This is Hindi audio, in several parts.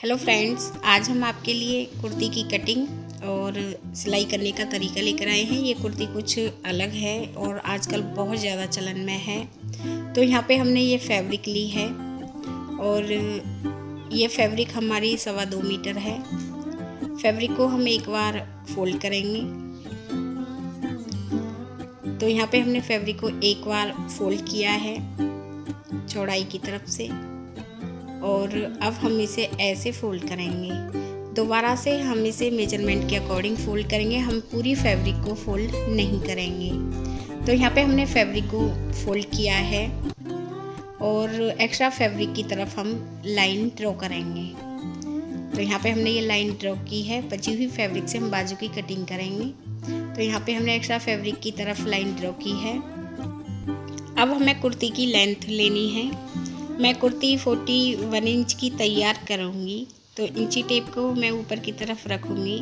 हेलो फ्रेंड्स, आज हम आपके लिए कुर्ती की कटिंग और सिलाई करने का तरीका लेकर आए हैं। ये कुर्ती कुछ अलग है और आजकल बहुत ज़्यादा चलन में है। तो यहाँ पे हमने ये फैब्रिक ली है और ये फैब्रिक हमारी 2.25 मीटर है। फैब्रिक को हम एक बार फोल्ड करेंगे। तो यहाँ पे हमने फैब्रिक को एक बार फोल्ड किया है चौड़ाई की तरफ से, और अब हम इसे ऐसे फोल्ड करेंगे। दोबारा से हम इसे मेजरमेंट के अकॉर्डिंग फोल्ड करेंगे, हम पूरी फैब्रिक को फोल्ड नहीं करेंगे। तो यहाँ पे हमने फैब्रिक को फोल्ड किया है और एक्स्ट्रा फैब्रिक की तरफ हम लाइन ड्रॉ करेंगे। तो यहाँ पे हमने ये लाइन ड्रॉ की है। बची हुई फैब्रिक से हम बाजू की कटिंग करेंगे। तो यहाँ पे हमने एक्स्ट्रा फैब्रिक की तरफ लाइन ड्रॉ की है। अब हमें कुर्ती की लेंथ लेनी है। मैं कुर्ती 41 इंच की तैयार करूँगी। तो इंची टेप को मैं ऊपर की तरफ रखूँगी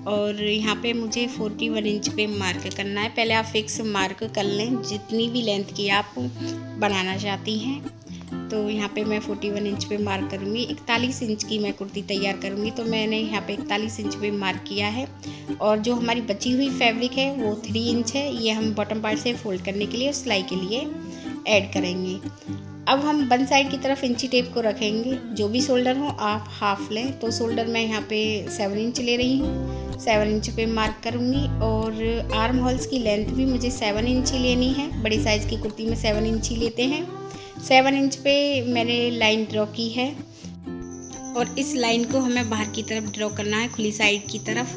और यहाँ पे मुझे 41 इंच पे मार्क करना है। पहले आप फिक्स मार्क कर लें जितनी भी लेंथ की आप बनाना चाहती हैं। तो यहाँ पे मैं 41 इंच पे मार्क करूँगी। 41 इंच की मैं कुर्ती तैयार करूँगी, तो मैंने यहाँ पे 41 इंच पे मार्क किया है। और जो हमारी बची हुई फैब्रिक है वो 3 इंच है। ये हम बॉटम पार्ट से फोल्ड करने के लिए और सिलाई के लिए ऐड करेंगे। अब हम वन साइड की तरफ इंची टेप को रखेंगे। जो भी शोल्डर हो आप हाफ लें। तो शोल्डर मैं यहाँ पे 7 इंच ले रही हूँ। 7 इंच पे मार्क करूँगी और आर्म होल्स की लेंथ भी मुझे 7 इंच ही लेनी है। बड़ी साइज़ की कुर्ती में 7 इंच ही लेते हैं। 7 इंच पे मैंने लाइन ड्रॉ की है और इस लाइन को हमें बाहर की तरफ ड्रॉ करना है, खुली साइड की तरफ।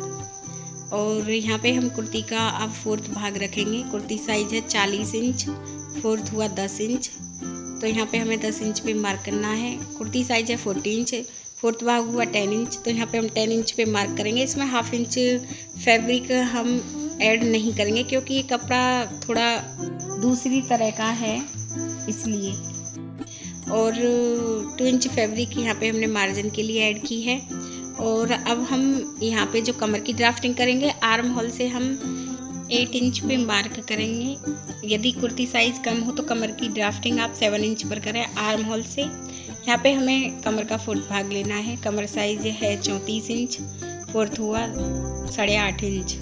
और यहाँ पे हम कुर्ती का अब 4th भाग रखेंगे। कुर्ती साइज़ है 40 इंच, 4th हुआ 10 इंच। तो यहाँ पे हमें 10 इंच पे मार्क करना है। कुर्ती साइज़ है 40 इंच, 4th भाग हुआ 10 इंच। तो यहाँ पे हम 10 इंच पे मार्क करेंगे। इसमें हाफ इंच फैब्रिक हम ऐड नहीं करेंगे क्योंकि ये कपड़ा थोड़ा दूसरी तरह का है इसलिए। और 2 इंच फैब्रिक यहाँ पे हमने मार्जिन के लिए ऐड की है। और अब हम यहाँ पे जो कमर की ड्राफ्टिंग करेंगे, आर्म होल से हम 8 इंच पे मार्क करेंगे। यदि कुर्ती साइज़ कम हो तो कमर की ड्राफ्टिंग आप 7 इंच पर करें आर्म होल से। यहाँ पे हमें कमर का 4th भाग लेना है। कमर साइज़ है 34 इंच, 4th हुआ 8.5 इंच।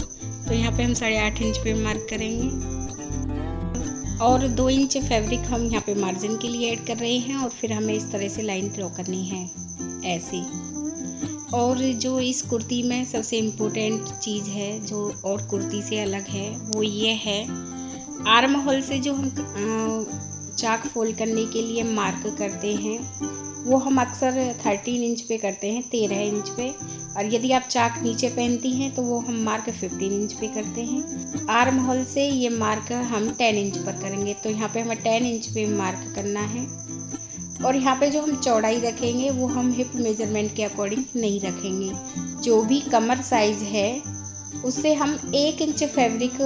तो यहाँ पे हम 8.5 इंच पे मार्क करेंगे और 2 इंच फैब्रिक हम यहाँ पे मार्जिन के लिए ऐड कर रहे हैं। और फिर हमें इस तरह से लाइन ड्रॉ करनी है ऐसे। और जो इस कुर्ती में सबसे इम्पोर्टेंट चीज़ है जो और कुर्ती से अलग है वो ये है, आर्म होल से जो हम चाक फोल्ड करने के लिए मार्क करते हैं वो हम अक्सर 13 इंच पे करते हैं, 13 इंच पे। और यदि आप चाक नीचे पहनती हैं तो वो हम मार्क 15 इंच पे करते हैं। आर्म होल से ये मार्क हम 10 इंच पर करेंगे। तो यहाँ पे हमें 10 इंच पे मार्क करना है। और यहाँ पे जो हम चौड़ाई रखेंगे वो हम हिप मेजरमेंट के अकॉर्डिंग नहीं रखेंगे। जो भी कमर साइज़ है उससे हम 1 इंच फैब्रिक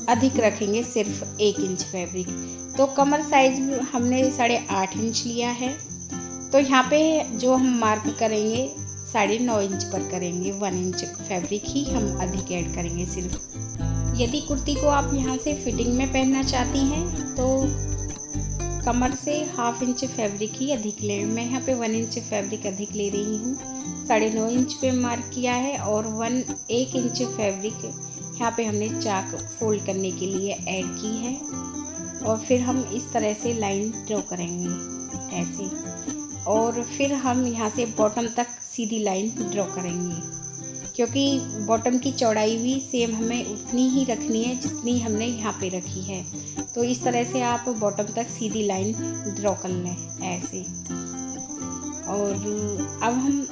अधिक रखेंगे, सिर्फ 1 इंच फैब्रिक। तो कमर साइज़ हमने 8.5 इंच लिया है। तो यहाँ पे जो हम मार्क करेंगे 9.5 इंच पर करेंगे। 1 इंच फैब्रिक ही हम अधिक ऐड करेंगे सिर्फ। यदि कुर्ती को आप यहाँ से फिटिंग में पहनना चाहती हैं तो कमर से हाफ इंच फैब्रिक ही अधिक लें। मैं यहाँ पे 1 इंच फैब्रिक अधिक ले रही हूँ। 9.5 इंच पे मार्क किया है और 1 इंच फैब्रिक यहाँ पे हमने चाक फोल्ड करने के लिए ऐड की है। और फिर हम इस तरह से लाइन ड्रॉ करेंगे ऐसे। और फिर हम यहाँ से बॉटम तक सीधी लाइन ड्रॉ करेंगे क्योंकि बॉटम की चौड़ाई भी सेम हमें उतनी ही रखनी है जितनी हमने यहाँ पे रखी है। तो इस तरह से आप बॉटम तक सीधी लाइन ड्रॉ कर लें ऐसे। और अब हम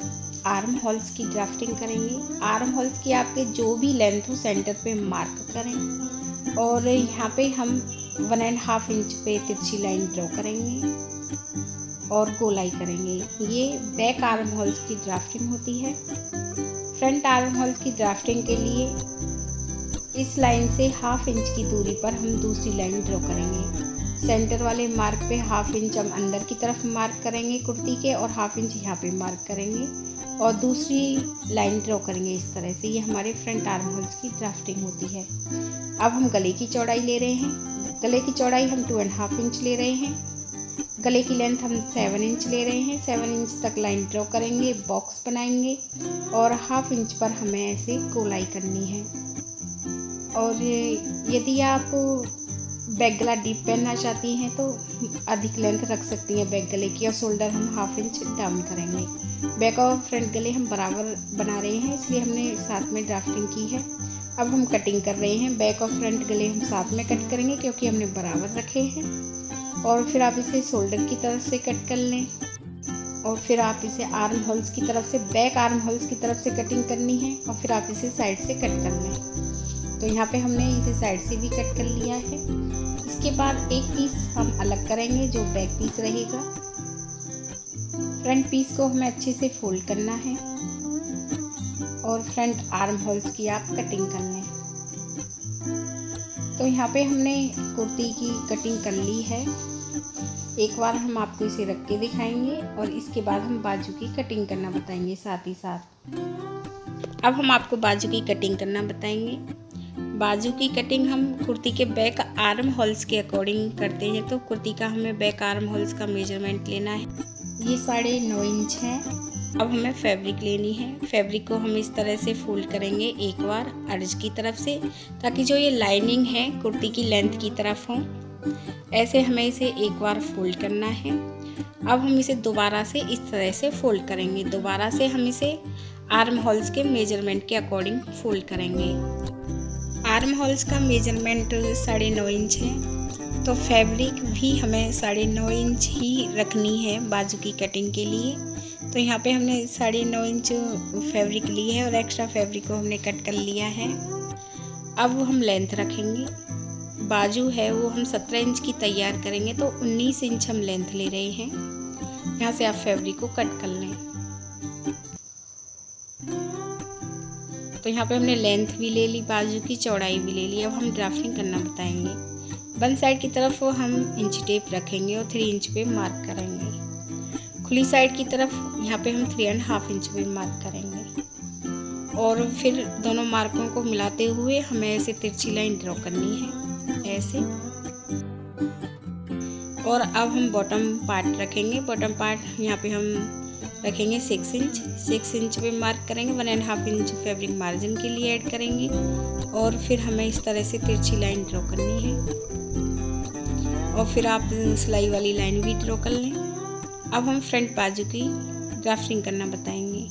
आर्म होल्स की ड्राफ्टिंग करेंगे। आर्म होल्स की आपके जो भी लेंथ हो सेंटर पे मार्क करें और यहाँ पे हम 1.5 इंच पे तिरछी लाइन ड्रॉ करेंगे और गोलाई करेंगे। ये बैक आर्म होल्स की ड्राफ्टिंग होती है। फ्रंट आर्म होल्स की ड्राफ्टिंग के लिए इस लाइन से हाफ इंच की दूरी पर हम दूसरी लाइन ड्रॉ करेंगे। सेंटर वाले मार्क पे हाफ इंच हम अंदर की तरफ मार्क करेंगे कुर्ती के और हाफ इंच यहाँ पे मार्क करेंगे और दूसरी लाइन ड्रॉ करेंगे इस तरह से। ये हमारे फ्रंट आर्म होल्स की ड्राफ्टिंग होती है। अब हम गले की चौड़ाई ले रहे हैं। गले की चौड़ाई हम 2.5 इंच ले रहे हैं। गले की लेंथ हम 7 इंच ले रहे हैं। 7 इंच तक लाइन ड्रॉ करेंगे, बॉक्स बनाएंगे और 1/2 इंच पर हमें ऐसे गोलाई करनी है। और यदि आप बैक गला डीप पहनना चाहती हैं तो अधिक लेंथ रख सकती हैं बैक गले की, और शोल्डर हम 1/2 इंच डाउन करेंगे। बैक और फ्रंट गले हम बराबर बना रहे हैं, इसलिए हमने साथ में ड्राफ्टिंग की है। अब हम कटिंग कर रहे हैं। बैक और फ्रंट गले हम साथ में कट करेंगे क्योंकि हमने बराबर रखे हैं। और फिर आप इसे शोल्डर की तरफ से कट कर लें, और फिर आप इसे आर्म होल्स की तरफ से, बैक आर्म होल्स की तरफ से कटिंग करनी है, और फिर आप इसे साइड से कट कर लें। तो यहाँ पे हमने इसे साइड से भी कट कर लिया है। इसके बाद एक पीस हम अलग करेंगे जो बैक पीस रहेगा। फ्रंट पीस को हमें अच्छे से फोल्ड करना है और फ्रंट आर्म होल्स की आप कटिंग कर लें। तो यहाँ पे हमने कुर्ती की कटिंग कर ली है। एक बार हम आपको इसे रख के दिखाएंगे और इसके बाद हम बाजू की कटिंग करना बताएंगे साथ ही साथ। अब हम आपको बाजू की कटिंग करना बताएंगे। बाजू की कटिंग हम कुर्ती के बैक आर्म होल्स के अकॉर्डिंग करते हैं। तो कुर्ती का हमें बैक आर्म होल्स का मेजरमेंट लेना है। ये 9.5 इंच है। अब हमें फैब्रिक लेनी है। फैब्रिक को हम इस तरह से फोल्ड करेंगे एक बार अर्ज की तरफ से, ताकि जो ये लाइनिंग है कुर्ती की लेंथ की तरफ हो। ऐसे हमें इसे एक बार फोल्ड करना है। अब हम इसे दोबारा से इस तरह से फोल्ड करेंगे। दोबारा से हम इसे आर्म होल्स के मेजरमेंट के अकॉर्डिंग फोल्ड करेंगे। आर्म होल्स का मेजरमेंट 9.5 इंच है, तो फैब्रिक भी हमें 9.5 इंच ही रखनी है बाजू की कटिंग के लिए। तो यहाँ पे हमने 9.5 इंच फैब्रिक ली है और एक्स्ट्रा फैब्रिक को हमने कट कर लिया है। अब हम लेंथ रखेंगे। बाजू है वो हम 17 इंच की तैयार करेंगे, तो 19 इंच हम लेंथ ले रहे हैं। यहाँ से आप फैब्रिक को कट कर लें। तो यहाँ पे हमने लेंथ भी ले ली, बाजू की चौड़ाई भी ले ली। अब हम ड्राफ्टिंग करना बताएंगे। बन साइड की तरफ हम इंच टेप रखेंगे और 3 इंच पे मार्क करेंगे। खुली साइड की तरफ यहाँ पे हम 3.5 इंच पे मार्क करेंगे। और फिर दोनों मार्कों को मिलाते हुए हमें ऐसे तिरछी लाइन ड्रॉ करनी है ऐसे। और अब हम बॉटम पार्ट रखेंगे। बॉटम पार्ट यहाँ पे हम रखेंगे 6 इंच। 6 इंच पे मार्क करेंगे। 1.5 इंच फैब्रिक मार्जिन के लिए ऐड करेंगे और फिर हमें इस तरह से तिरछी लाइन ड्रॉ करनी है। और फिर आप सिलाई वाली लाइन भी ड्रॉ कर लें। अब हम फ्रंट बाजू की ड्राफ्टिंग करना बताएंगे।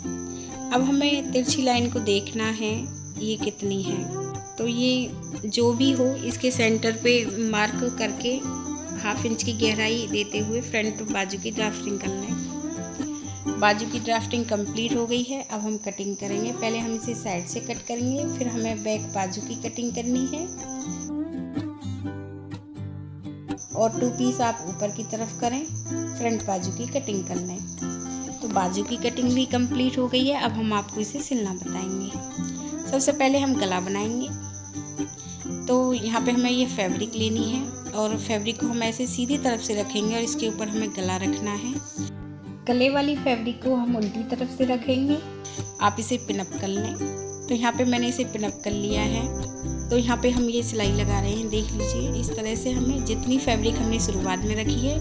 अब हमें तिरछी लाइन को देखना है ये कितनी है। तो ये जो भी हो इसके सेंटर पे मार्क करके 1/2 इंच की गहराई देते हुए फ्रंट बाजू की ड्राफ्टिंग कर लें। बाजू की ड्राफ्टिंग कंप्लीट हो गई है। अब हम कटिंग करेंगे। पहले हम इसे साइड से कट करेंगे, फिर हमें बैक बाजू की कटिंग करनी है। और 2 पीस आप ऊपर की तरफ करें, फ्रंट बाजू की कटिंग कर लें। तो बाजू की कटिंग भी कंप्लीट हो गई है। अब हम आपको इसे सिलना बताएंगे। सबसे पहले हम गला बनाएंगे। तो यहाँ पे हमें ये फैब्रिक लेनी है और फैब्रिक को हम ऐसे सीधी तरफ से रखेंगे और इसके ऊपर हमें गला रखना है। गले वाली फैब्रिक को हम उल्टी तरफ से रखेंगे। आप इसे पिनअप कर लें। तो यहाँ पे मैंने इसे पिनअप कर लिया है। तो यहाँ पे हम ये सिलाई लगा रहे हैं, देख लीजिए। इस तरह से हमें जितनी फैब्रिक हमने शुरुआत में रखी है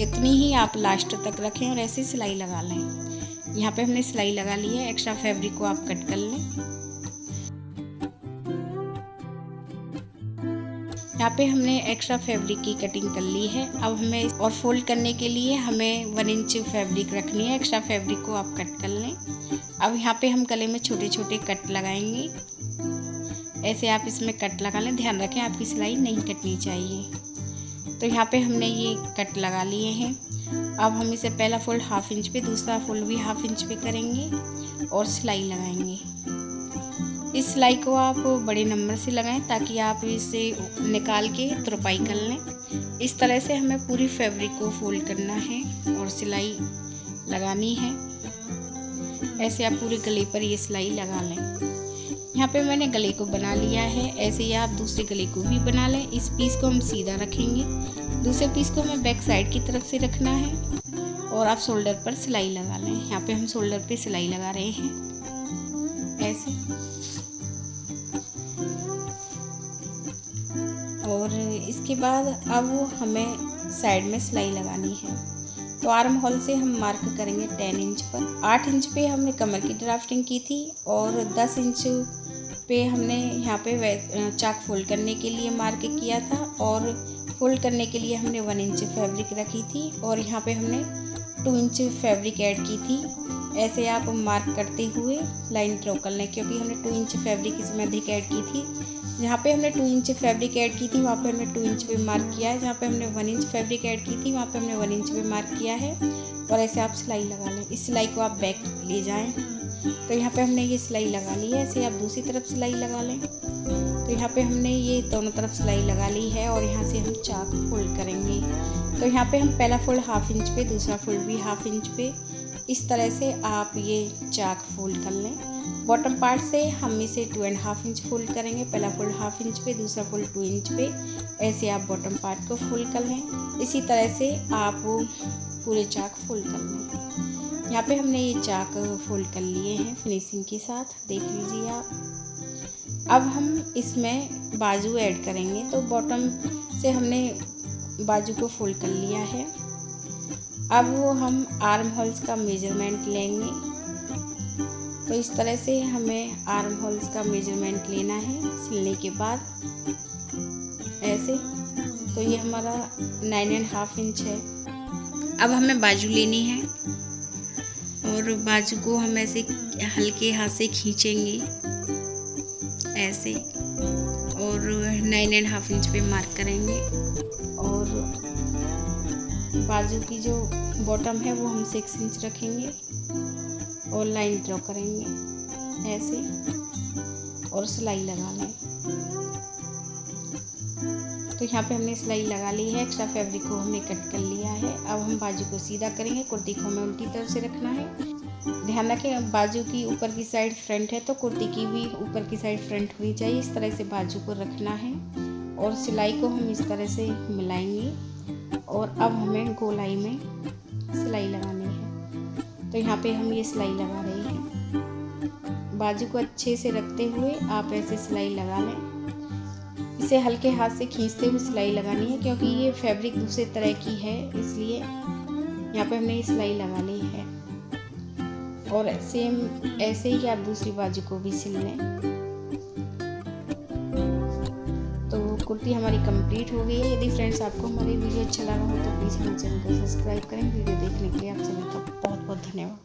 इतनी ही आप लास्ट तक रखें और ऐसे सिलाई लगा लें। यहाँ पे हमने सिलाई लगा ली है। एक्स्ट्रा फैब्रिक को आप कट कर लें। यहाँ पे हमने एक्स्ट्रा फैब्रिक की कटिंग कर ली है। अब हमें और फोल्ड करने के लिए हमें 1 इंच फैब्रिक रखनी है। एक्स्ट्रा फैब्रिक को आप कट कर लें। अब यहाँ पे हम गले में छोटे छोटे कट लगाएंगे। ऐसे आप इसमें कट लगा लें। ध्यान रखें आपकी सिलाई नहीं कटनी चाहिए। तो यहाँ पे हमने ये कट लगा लिए हैं। अब हम इसे पहला फोल्ड 1/2 इंच पे, दूसरा फोल्ड भी 1/2 इंच पे करेंगे और सिलाई लगाएंगे। इस सिलाई को आप बड़े नंबर से लगाएं ताकि आप इसे निकाल के तुरपाई कर लें। इस तरह से हमें पूरी फैब्रिक को फोल्ड करना है और सिलाई लगानी है। ऐसे आप पूरे गले पर ये सिलाई लगा लें। यहाँ पे मैंने गले को बना लिया है। ऐसे ही आप दूसरे गले को भी बना लें। इस पीस को हम सीधा रखेंगे, दूसरे पीस को हमें बैक साइड की तरफ से रखना है और आप शोल्डर पर सिलाई लगा लें। यहाँ पे हम शोल्डर पे सिलाई लगा रहे हैं ऐसे। और इसके बाद अब हमें साइड में सिलाई लगानी है। तो आर्म होल से हम मार्क करेंगे 10 इंच पर। 8 इंच पे हमने कमर की ड्राफ्टिंग की थी और 10 इंच पे हमने यहाँ पे चाक फोल्ड करने के लिए मार्क किया था और फोल्ड करने के लिए हमने 1 इंच फैब्रिक रखी थी और यहाँ पे हमने 2 इंच फैब्रिक ऐड की थी। ऐसे आप मार्क करते हुए लाइन ड्रॉ कर लें, क्योंकि हमने 2 इंच फैब्रिक इसमें अधिक ऐड की थी। जहाँ पे हमने 2 इंच फैब्रिक ऐड की थी वहाँ पे हमने 2 इंच पे मार्क किया है। जहाँ पे हमने 1 इंच फैब्रिक ऐड की थी वहाँ पे हमने 1 इंच पे मार्क किया है और ऐसे आप सिलाई लगा लें। इस सिलाई को आप बैक ले जाएं। तो यहाँ पे हमने ये सिलाई लगा ली है। ऐसे आप दूसरी तरफ सिलाई लगा लें। तो यहाँ पे हमने ये दोनों तरफ सिलाई लगा ली है और यहाँ से हम चाक फोल्ड करेंगे। तो यहाँ पे हम पहला फोल्ड 1/2 इंच पे, दूसरा फोल्ड भी 1/2 इंच पे, इस तरह से आप ये चाक फोल्ड कर लें। बॉटम पार्ट से हम इसे 2.5 इंच फोल्ड करेंगे। पहला फोल्ड 1/2 इंच पे, दूसरा फोल्ड 2 इंच पे। ऐसे आप बॉटम पार्ट को फोल्ड कर लें। इसी तरह से आप पूरे चाक फोल्ड कर लें। यहाँ पे हमने ये चाक फोल्ड कर लिए हैं फिनिशिंग के साथ, देख लीजिए आप। अब हम इसमें बाजू ऐड करेंगे। तो बॉटम से हमने बाजू को फोल्ड कर लिया है। अब वो हम आर्म होल्स का मेजरमेंट लेंगे। तो इस तरह से हमें आर्म होल्स का मेजरमेंट लेना है सिलने के बाद, ऐसे। तो ये हमारा 9.5 इंच है। अब हमें बाजू लेनी है और बाजू को हम ऐसे हल्के हाथ से खींचेंगे ऐसे और 9.5 इंच पे मार्क करेंगे और बाजू की जो बॉटम है वो हम 6 इंच रखेंगे और लाइन ड्रॉ करेंगे ऐसे और सिलाई लगा लें। तो यहाँ पे हमने सिलाई लगा ली है। एक्स्ट्रा फैब्रिक को हमने कट कर लिया है। अब हम बाजू को सीधा करेंगे। कुर्ती को हमें उल्टी तरफ से रखना है। ध्यान रखें बाजू की ऊपर की साइड फ्रंट है तो कुर्ती की भी ऊपर की साइड फ्रंट होनी चाहिए। इस तरह से बाजू को रखना है और सिलाई को हम इस तरह से मिलाएंगे और अब हमें गोलाई में सिलाई लगानी है। तो यहाँ पे हम ये सिलाई लगा रहे हैं। बाजू को अच्छे से रखते हुए आप ऐसे सिलाई लगा लें। इसे हल्के हाथ से खींचते हुए सिलाई लगानी है, क्योंकि ये फैब्रिक दूसरे तरह की है, इसलिए यहाँ पे हमने ये सिलाई लगा ली है। और सेम ऐसे ही आप दूसरी बाजू को भी सिल लें। तो कुर्ती हमारी कंप्लीट हो गई है। यदि फ्रेंड्स आपको हमारी वीडियो अच्छा लगा हो तो प्लीज़ हमारे चैनल को सब्सक्राइब करें। वीडियो देखने के लिए आप सभी का बहुत बहुत धन्यवाद।